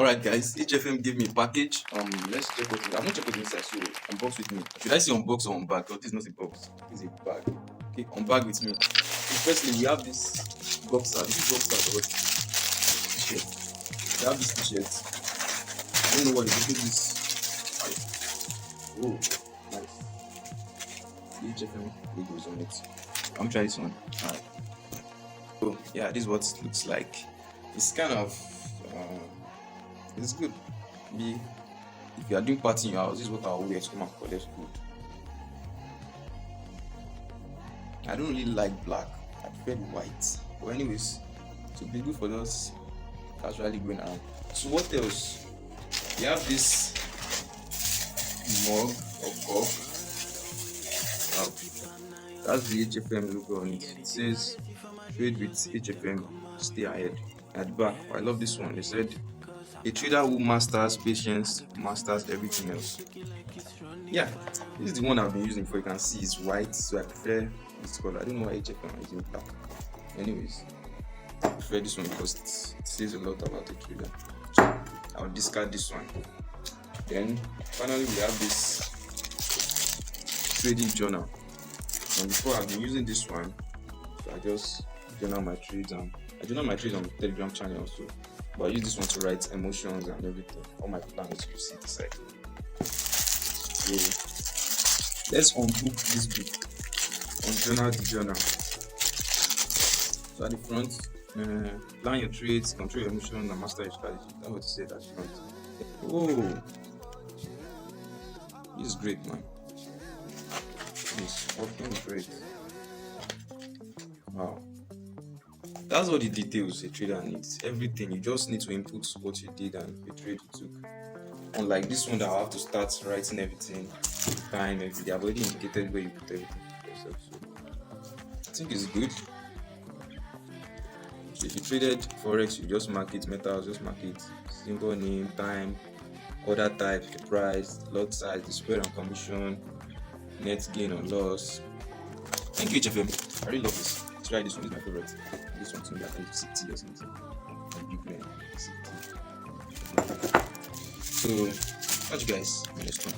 Alright guys, HFM gave me a package. Let's check what it is. I'm not checking the inside, so unbox with me. Should I say unbox or unbag? Because this is not a box, this is a bag. Okay, unbag with me. So firstly, we have this boxer. This is boxer or t-shirt. We have this t-shirt. I don't know what it is. This. Oh, nice. The HFM logo is on it. I'm trying this one. Alright. So yeah, this is what it looks like. It's kind of it's good. If you are doing party in your house, this is what I'll wear to come and collect food. I don't really like black. I prefer white. But anyways, it will be good for us casually going around. So what else? We have this mug or cup. Wow. That's the HFM logo on it. It says trade with HFM, stay ahead. At the back, I love this one. They said a trader who masters patience masters everything else. Yeah, this is the one I've been using for. You can see it's white, so I prefer this color. I don't know why HFM is using black. Anyways, I prefer this one because it says a lot about the trader. So I'll discard this one. Then finally we have this trading journal. And before, I've been using this one, so I just journal my trades, and I journal my trades on the Telegram channel also. But I use this one to write emotions and everything. All my plans you see this side. So let's unbook this book on Journal the Journal. So at the front, plan your trades, control your emotions, and master your strategy. That's what it said at the front. Oh, this is great, man. This working great. Wow. That's all the details a trader needs. Everything. You just need to input what you did and the trade you took. Unlike this one that I have to start writing everything, time, everything. I've already indicated where you put everything yourself. So I think it's good. So if you traded Forex, you just mark it, metals, just mark it. Symbol name, time, order type, the price, lot size, the spread and commission, net gain or loss. Thank you, HFM. I really love this. Try this one, is my favorite. This one to me, I think it's CT or something. So, catch you guys in the next one.